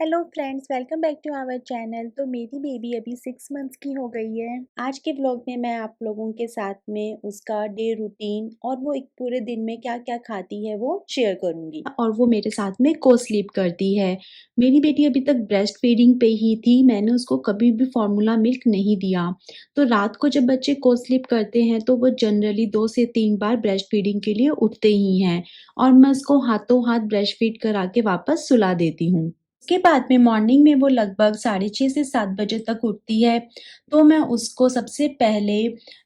Hello friends, welcome back to our channel. तो मेरी baby अभी 6 मंथ्स की हो गई है। आज के व्लॉग में मैं आप लोगों के साथ में उसका डे रूटीन और वो एक पूरे दिन में क्या क्या खाती है वो शेयर करूंगी। और वो मेरे साथ में को स्लीप करती है। मेरी बेटी अभी तक ब्रेस्ट फीडिंग पे ही थी। मैंने उसको कभी भी फॉर्मूला मिल्क नहीं दिया। तो रात को जब बच्चे को स्लीप करते हैं तो वो जनरली 2 से 3 बार ब्रेस्ट फीडिंग के लिए उठते ही हैं और मैं उसको हाथों हाथ ब्रेस्ट फीड करा के वापस सुला देती हूँ। उसके बाद में मॉर्निंग में वो लगभग 6:30 से 7 बजे तक उठती है। तो मैं उसको सबसे पहले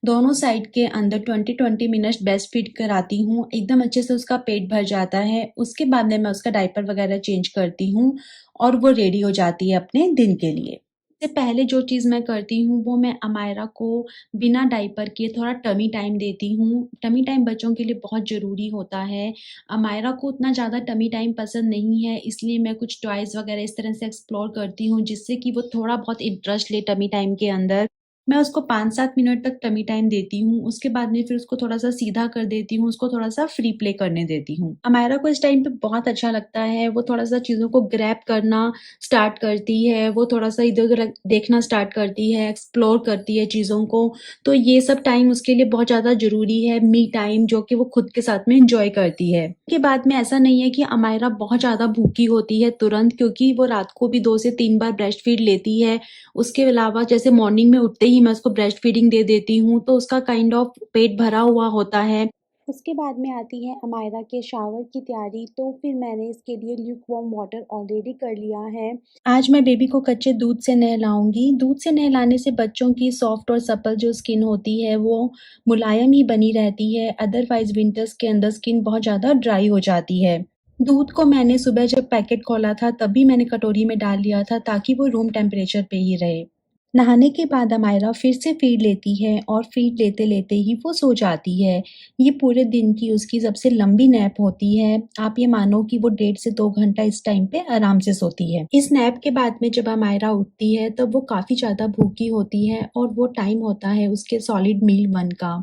दोनों साइड के अंदर 20-20 मिनट्स ब्रेस्ट फीड कराती हूँ। एकदम अच्छे से उसका पेट भर जाता है। उसके बाद में मैं उसका डायपर वगैरह चेंज करती हूँ और वो रेडी हो जाती है अपने दिन के लिए। इससे पहले जो चीज़ मैं करती हूँ वो मैं अमायरा को बिना डायपर के थोड़ा टमी टाइम देती हूँ। टमी टाइम बच्चों के लिए बहुत ज़रूरी होता है। अमायरा को उतना ज़्यादा टमी टाइम पसंद नहीं है, इसलिए मैं कुछ टॉयज़ वगैरह इस तरह से एक्सप्लोर करती हूँ जिससे कि वो थोड़ा बहुत इंटरेस्ट ले टमी टाइम के अंदर। मैं उसको 5-7 मिनट तक टमी टाइम देती हूँ, उसके बाद में फिर उसको थोड़ा-सा सीधा कर देती हूँ, उसको थोड़ा-सा फ्री प्ले करने देती हूँ। अमायरा को इस टाइम पे बहुत अच्छा लगता है, वो थोड़ा-सा चीज़ों को ग्रैब करना स्टार्ट करती है, वो थोड़ा-सा इधर-उधर देखना स्टार्ट करती है, एक्सप्लोर करती है चीज़ों को। तो ये सब टाइम उसके लिए बहुत ज़्यादा ज़रूरी है, मी टाइम जो कि वो खुद के साथ में एन्जॉय करती है। के बाद में ऐसा नहीं है कि अमायरा बहुत ज़्यादा भूखी होती है तुरंत, क्योंकि वो रात को भी 2 से 3 बार ब्रेस्ट फीड लेती है। उसके अलावा जैसे मॉर्निंग में उठते ही मैं उसको ब्रेस्ट फीडिंग दे देती हूँ, तो उसका काइंड ऑफ पेट भरा हुआ होता है। उसके बाद में आती है अमायरा के शावर की तैयारी। तो फिर मैंने इसके लिए ल्यूक वार्म वाटर ऑलरेडी कर लिया है। आज मैं बेबी को कच्चे दूध से नहलाऊंगी। दूध से नहलाने से बच्चों की सॉफ्ट और सपल जो स्किन होती है वो मुलायम ही बनी रहती है। अदरवाइज विंटर्स के अंदर स्किन बहुत ज़्यादा ड्राई हो जाती है। दूध को मैंने सुबह जब पैकेट खोला था तभी मैंने कटोरी में डाल लिया था ताकि वो रूम टेम्परेचर पे ही रहे। नहाने के बाद अमायरा फिर से फ़ीड लेती है और फ़ीड लेते-लेते ही वो सो जाती है। ये पूरे दिन की उसकी सबसे लंबी नैप होती है। आप ये मानो कि वो 1.5 से 2 घंटा इस टाइम पे आराम से सोती है। इस नैप के बाद में जब अमायरा उठती है तब वो काफ़ी ज़्यादा भूखी होती है और वो टाइम होता है उसके सॉलिड मील 1 का।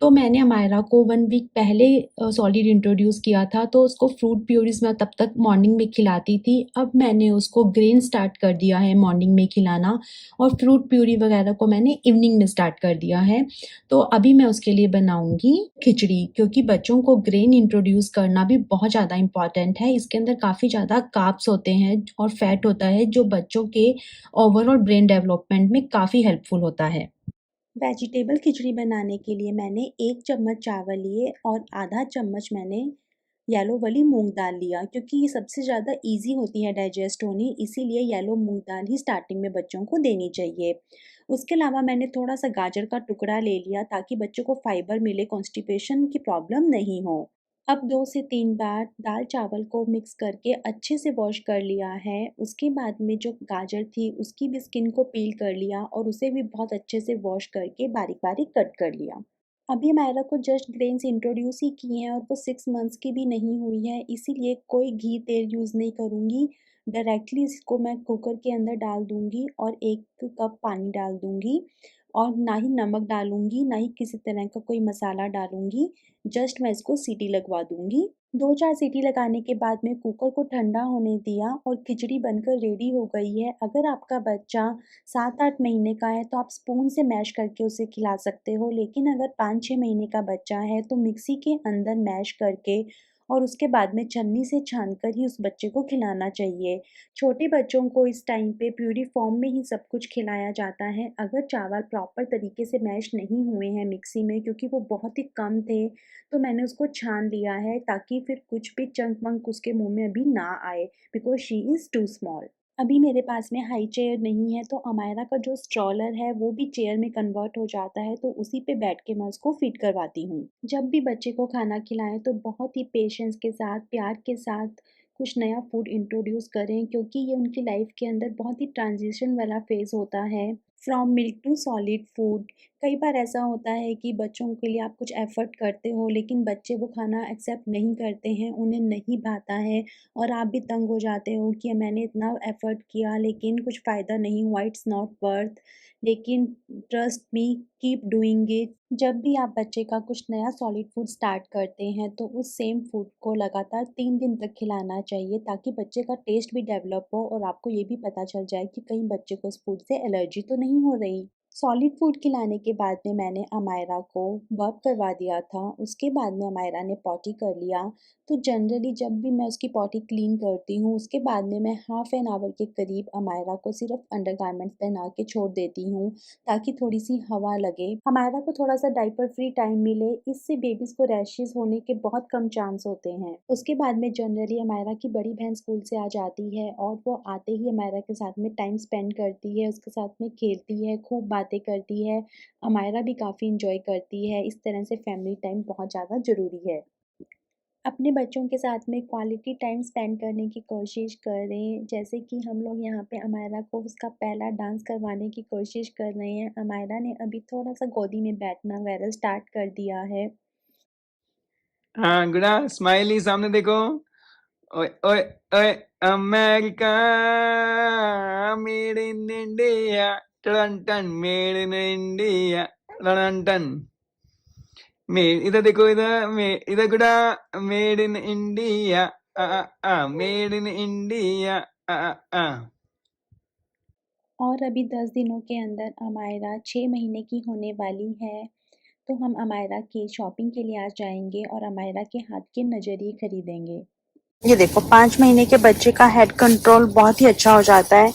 तो मैंने अमायरा को 1 वीक पहले सॉलिड इंट्रोड्यूस किया था, तो उसको फ्रूट प्यूरीज़ मैं तब तक मॉर्निंग में खिलाती थी। अब मैंने उसको ग्रेन स्टार्ट कर दिया है मॉर्निंग में खिलाना और फ्रूट प्यूरी वगैरह को मैंने इवनिंग में स्टार्ट कर दिया है। तो अभी मैं उसके लिए बनाऊँगी खिचड़ी, क्योंकि बच्चों को ग्रेन इंट्रोड्यूस करना भी बहुत ज़्यादा इम्पोर्टेंट है। इसके अंदर काफ़ी ज़्यादा कार्ब्स होते हैं और फैट होता है, जो बच्चों के ओवरऑल ब्रेन डेवलपमेंट में काफ़ी हेल्पफुल होता है। वेजिटेबल खिचड़ी बनाने के लिए मैंने 1 चम्मच चावल लिए और आधा चम्मच मैंने येलो वाली मूंग दाल लिया, क्योंकि ये सबसे ज़्यादा इजी होती है डाइजेस्ट होनी, इसीलिए येलो मूंग दाल ही स्टार्टिंग में बच्चों को देनी चाहिए। उसके अलावा मैंने थोड़ा सा गाजर का टुकड़ा ले लिया ताकि बच्चों को फाइबर मिले, कॉन्स्टिपेशन की प्रॉब्लम नहीं हो। अब 2 से 3 बार दाल चावल को मिक्स करके अच्छे से वॉश कर लिया है। उसके बाद में जो गाजर थी उसकी भी स्किन को पील कर लिया और उसे भी बहुत अच्छे से वॉश करके बारीक-बारीक कट कर लिया। अभी मायरा को जस्ट ग्रेन्स इंट्रोड्यूस ही किए हैं और वो 6 मंथ्स की भी नहीं हुई है, इसीलिए कोई घी तेल यूज़ नहीं करूँगी। डायरेक्टली इसको मैं कुकर के अंदर डाल दूँगी और 1 कप पानी डाल दूँगी और ना ही नमक डालूँगी, ना ही किसी तरह का कोई मसाला डालूँगी। जस्ट मैं इसको सीटी लगवा दूँगी। 2-4 सीटी लगाने के बाद में कुकर को ठंडा होने दिया और खिचड़ी बनकर रेडी हो गई है। अगर आपका बच्चा 7-8 महीने का है तो आप स्पून से मैश करके उसे खिला सकते हो, लेकिन अगर 5-6 महीने का बच्चा है तो मिक्सी के अंदर मैश करके और उसके बाद में छन्नी से छानकर ही उस बच्चे को खिलाना चाहिए। छोटे बच्चों को इस टाइम पे प्यूरी फॉर्म में ही सब कुछ खिलाया जाता है। अगर चावल प्रॉपर तरीके से मैश नहीं हुए हैं मिक्सी में, क्योंकि वो बहुत ही कम थे, तो मैंने उसको छान लिया है ताकि फिर कुछ भी चंक-वंक उसके मुँह में अभी ना आए, because she is too small. अभी मेरे पास में हाई चेयर नहीं है, तो अमायरा का जो स्ट्रॉलर है वो भी चेयर में कन्वर्ट हो जाता है, तो उसी पे बैठ के मैं उसको फीड करवाती हूँ। जब भी बच्चे को खाना खिलाएँ तो बहुत ही पेशेंस के साथ, प्यार के साथ कुछ नया फूड इंट्रोड्यूस करें, क्योंकि ये उनकी लाइफ़ के अंदर बहुत ही ट्रांज़िशन वाला फ़ेज़ होता है। From milk to solid food. कई बार ऐसा होता है कि बच्चों के लिए आप कुछ एफ़र्ट करते हो लेकिन बच्चे वो खाना एक्सेप्ट नहीं करते हैं, उन्हें नहीं भाता है और आप भी तंग हो जाते हो कि मैंने इतना एफ़र्ट किया लेकिन कुछ फ़ायदा नहीं हुआ, इट्स नॉट वर्थ। लेकिन trust me, keep doing it. जब भी आप बच्चे का कुछ नया सॉलिड फूड स्टार्ट करते हैं तो उस सेम फूड को लगातार 3 दिन तक खिलाना चाहिए ताकि बच्चे का टेस्ट भी डेवलप हो और आपको ये भी पता चल जाए कि कहीं बच्चे को उस फूड से एलर्जी तो नहीं हो रही। सॉलिड फूड खिलाने के बाद में मैंने अमायरा को बर्प करवा दिया था। उसके बाद में अमायरा ने पॉटी कर लिया। तो जनरली जब भी मैं उसकी पॉटी क्लीन करती हूँ उसके बाद में मैं हाफ़ एन आवर के करीब अमायरा को सिर्फ अंडरगारमेंट्स पहना के छोड़ देती हूँ ताकि थोड़ी सी हवा लगे, अमायरा को थोड़ा सा डाइपर फ्री टाइम मिले। इससे बेबीज़ को रैशेज़ होने के बहुत कम चांस होते हैं। उसके बाद में जनरली अमायरा की बड़ी बहन स्कूल से आ जाती है और वो आते ही अमायरा के साथ में टाइम स्पेंड करती है, उसके साथ में खेलती है, खूब बातें करती है। अमायरा भी काफ़ी इंजॉय करती है। इस तरह से फैमिली टाइम बहुत ज़्यादा ज़रूरी है। अपने बच्चों के साथ में क्वालिटी टाइम स्पेंड करने की कोशिश करें। जैसे कि हम लोग यहाँ पे अमायरा को उसका पहला डांस करवाने की कोशिश कर रहे हैं। अमायरा ने अभी थोड़ा-सा गोदी में बैठना वगैरह स्टार्ट कर दिया है। हाँ गुड़ा, स्माइली सामने देखो। ओए ओए ओए, अमेरिका मेड इन इंडिया, टन टन मेड इन इंडिया, टन टन। मेड इधर देखो, इधर गुड़ा, made in India, made in India, आ। और अभी 10 दिनों के अंदर अमायरा 6 महीने की होने वाली है। तो हम अमायरा की शॉपिंग के लिए आज जाएँगे और अमायरा के हाथ के नजरिए खरीदेंगे। ये देखो 5 महीने के बच्चे का हेड कंट्रोल बहुत ही अच्छा हो जाता है।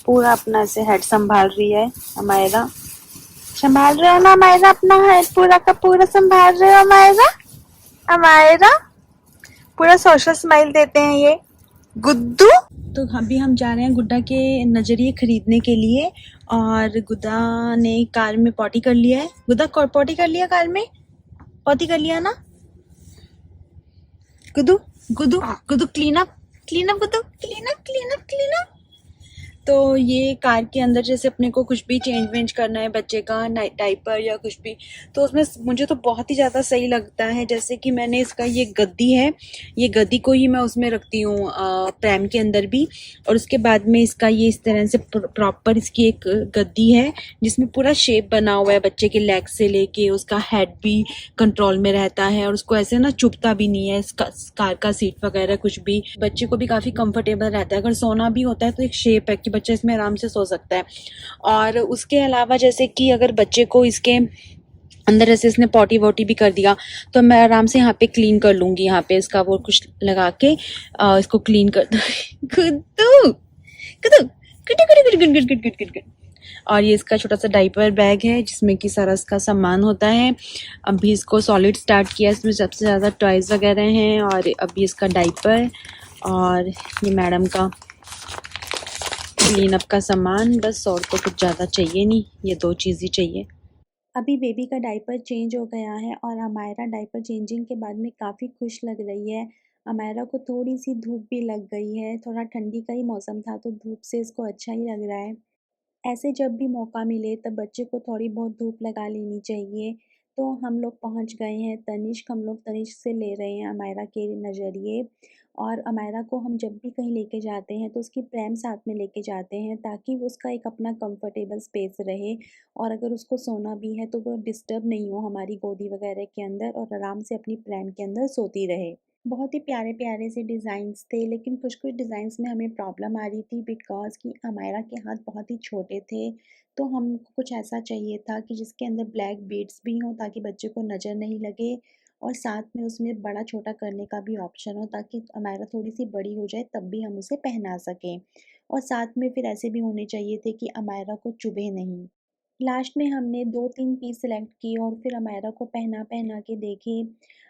पूरा अपना से हेड संभाल रही है अमायरा। संभाल रहे हो ना अमायरा, अपना हेड पूरा का पूरा संभाल रहे हो अमायरा? अमायरा पूरा सोशल स्माइल देते हैं ये गुड्डू। तो अभी हम जा रहे हैं गुड्डा के नजरिए खरीदने के लिए और गुड्डा ने कार में पॉटी कर लिया है। गुड्डा पॉटी कर लिया कार में? पॉटी कर लिया ना? Guddu Guddu Guddu clean up, clean up Guddu, clean up clean up clean up. तो ये कार के अंदर जैसे अपने को कुछ भी चेंज वेंज करना है बच्चे का डाइपर या कुछ भी, तो उसमें मुझे तो बहुत ही ज़्यादा सही लगता है। जैसे कि मैंने इसका ये गद्दी है, ये गद्दी को ही मैं उसमें रखती हूँ प्रैम के अंदर भी। और उसके बाद में इसका ये इस तरह से प्रॉपर इसकी एक गद्दी है जिसमें पूरा शेप बना हुआ है बच्चे के लेग से लेके उसका हेड भी कंट्रोल में रहता है और उसको ऐसे ना चुभता भी नहीं है। इसका कार का सीट वगैरह कुछ भी, बच्चे को भी काफ़ी कंफर्टेबल रहता है। अगर सोना भी होता है तो एक शेप है कि बच्चा इसमें आराम से सो सकता है। और उसके अलावा जैसे कि अगर बच्चे को इसके अंदर ऐसे इसने पॉटी वॉटी भी कर दिया तो मैं आराम से यहाँ पे क्लीन कर लूँगी। यहाँ पे इसका वो कुछ लगा के इसको क्लीन कर गुड्डू गुड्डू गुड्डू गुड्डू गुड्डू गुड्डू गुड्डू गुड्डू गुड्डू। और ये इसका छोटा सा डाइपर बैग है जिसमें कि सारा इसका सामान होता है। अभी इसको सॉलिड स्टार्ट किया, इसमें सबसे ज़्यादा टॉयज़ वगैरह हैं और अभी इसका डाइपर और ये मैडम का क्लीन अप का सामान, बस और तो कुछ ज़्यादा चाहिए नहीं, ये 2 चीज़ ही चाहिए। अभी बेबी का डाइपर चेंज हो गया है और अमायरा डाइपर चेंजिंग के बाद में काफ़ी खुश लग रही है। अमायरा को थोड़ी-सी धूप भी लग गई है, थोड़ा ठंडी का ही मौसम था तो धूप से इसको अच्छा ही लग रहा है। ऐसे जब भी मौका मिले तब बच्चे को थोड़ी बहुत धूप लगा लेनी चाहिए। तो हम लोग पहुंच गए हैं तनिष्क, हम लोग तनिष्क से ले रहे हैं अमायरा के नज़रिए। और अमायरा को हम जब भी कहीं लेके जाते हैं तो उसकी प्रैम साथ में लेके जाते हैं ताकि उसका एक अपना कंफर्टेबल स्पेस रहे और अगर उसको सोना भी है तो वो डिस्टर्ब नहीं हो हमारी गोदी वगैरह के अंदर और आराम से अपनी प्रैम के अंदर सोती रहे। बहुत ही प्यारे-प्यारे से डिज़ाइंस थे लेकिन कुछ-कुछ डिज़ाइंस में हमें प्रॉब्लम आ रही थी बिकॉज़ कि अमायरा के हाथ बहुत ही छोटे थे। तो हमको कुछ ऐसा चाहिए था कि जिसके अंदर ब्लैक बीड्स भी हों ताकि बच्चे को नज़र नहीं लगे और साथ में उसमें बड़ा-छोटा करने का भी ऑप्शन हो ताकि अमायरा थोड़ी-सी बड़ी हो जाए तब भी हम उसे पहना सकें। और साथ में फिर ऐसे भी होने चाहिए थे कि अमायरा को चुभे नहीं। लास्ट में हमने 2-3 पीस सेलेक्ट किए और फिर अमायरा को पहना-पहना के देखे।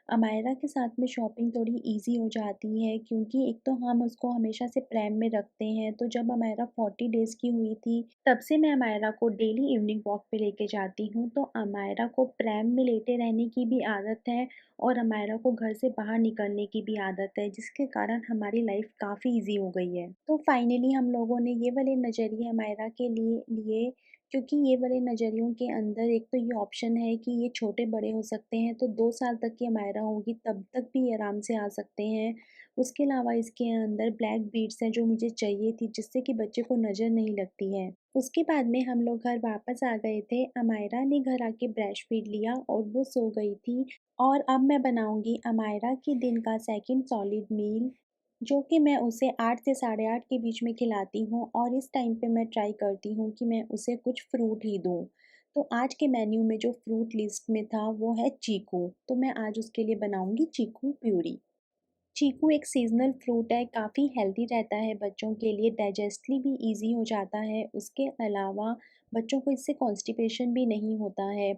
अमायरा के साथ में शॉपिंग थोड़ी ईज़ी हो जाती है क्योंकि एक तो हम उसको हमेशा से प्रैम में रखते हैं, तो जब अमायरा 40 डेज़ की हुई थी, तब से मैं अमायरा को डेली इवनिंग वॉक पे लेके जाती हूँ। तो अमायरा को प्रैम में लेटे रहने की भी आदत है और अमायरा को घर से बाहर निकलने की भी आदत है, जिसके कारण हमारी लाइफ़ काफ़ी ईज़ी हो गई है। तो फाइनली हम लोगों ने ये वाले नज़रिए अमायरा के लिए लिए क्योंकि ये वाले नज़रियों के अंदर एक तो ये ऑप्शन है कि ये छोटे-बड़े हो सकते हैं, तो 2 साल तक की अमायरा होगी तब तक भी ये आराम से आ सकते हैं। उसके अलावा इसके अंदर ब्लैक बीड्स हैं जो मुझे चाहिए थी जिससे कि बच्चे को नज़र नहीं लगती है। उसके बाद में हम लोग घर वापस आ गए थे। अमायरा ने घर आके ब्रेस्ट फीड लिया और वो सो गई थी और अब मैं बनाऊँगी अमायरा के दिन का सेकंड सॉलिड मील जो कि मैं उसे 8 से साढ़े 8 के बीच में खिलाती हूँ और इस टाइम पे मैं ट्राई करती हूँ कि मैं उसे कुछ फ्रूट ही दूँ। तो आज के मेन्यू में जो फ्रूट लिस्ट में था वो है चीकू, तो मैं आज उसके लिए बनाऊँगी चीकू प्यूरी। चीकू एक सीज़नल फ्रूट है, काफ़ी हेल्दी रहता है बच्चों के लिए, डाइजेस्टली भी ईज़ी हो जाता है। उसके अलावा बच्चों को इससे कॉन्स्टिपेशन भी नहीं होता है।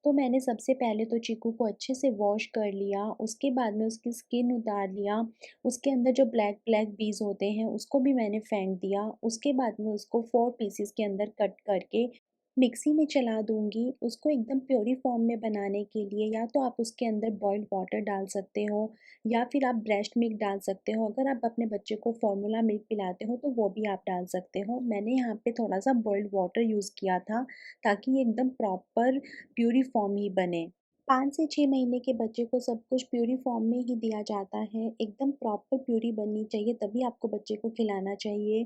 तो मैंने सबसे पहले तो चीकू को अच्छे से वॉश कर लिया, उसके बाद में उसकी स्किन उतार लिया, उसके अंदर जो ब्लैक ब्लैक बीज होते हैं उसको भी मैंने फेंक दिया। उसके बाद में उसको 4 पीसेस के अंदर कट करके मिक्सी में चला दूँगी। उसको एकदम प्यूरी फॉर्म में बनाने के लिए या तो आप उसके अंदर बॉइल्ड वाटर डाल सकते हो या फिर आप ब्रेस्ट मिल्क डाल सकते हो। अगर आप अपने बच्चे को फ़ॉर्मूला मिल्क पिलाते हो तो वो भी आप डाल सकते हो। मैंने यहाँ पे थोड़ा-सा बॉइल्ड वाटर यूज़ किया था ताकि ये एकदम प्रॉपर प्यूरी फॉर्म ही बने। 5 से 6 महीने के बच्चे को सब कुछ प्यूरी फॉर्म में ही दिया जाता है। एकदम प्रॉपर प्यूरी बननी चाहिए तभी आपको बच्चे को खिलाना चाहिए।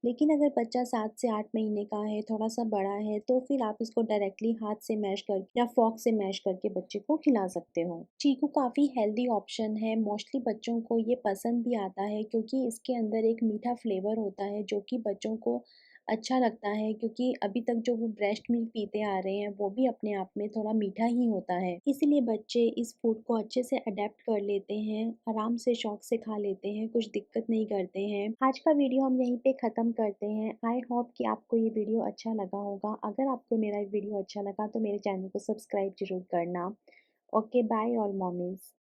लेकिन अगर बच्चा 7 से 8 महीने का है, थोड़ा-सा बड़ा है, तो फिर आप इसको डायरेक्टली हाथ से मैश करके या फ़ॉर्क से मैश करके बच्चे को खिला सकते हो। चीकू काफ़ी हेल्दी ऑप्शन है, मोस्टली बच्चों को ये पसंद भी आता है क्योंकि इसके अंदर एक मीठा फ्लेवर होता है जो कि बच्चों को अच्छा लगता है क्योंकि अभी तक जो वो ब्रेस्ट मिल्क पीते आ रहे हैं, वो भी अपने आप में थोड़ा मीठा ही होता है। इसीलिए बच्चे इस फूड को अच्छे से अडैप्ट कर लेते हैं, आराम से शौक से खा लेते हैं, कुछ दिक्कत नहीं करते हैं। आज का वीडियो हम यहीं पे ख़त्म करते हैं। आई होप कि आपको ये वीडियो अच्छा लगा होगा। अगर आपको मेरा वीडियो अच्छा लगा तो मेरे चैनल को सब्सक्राइब ज़रूर करना। Okay, bye all mummy's.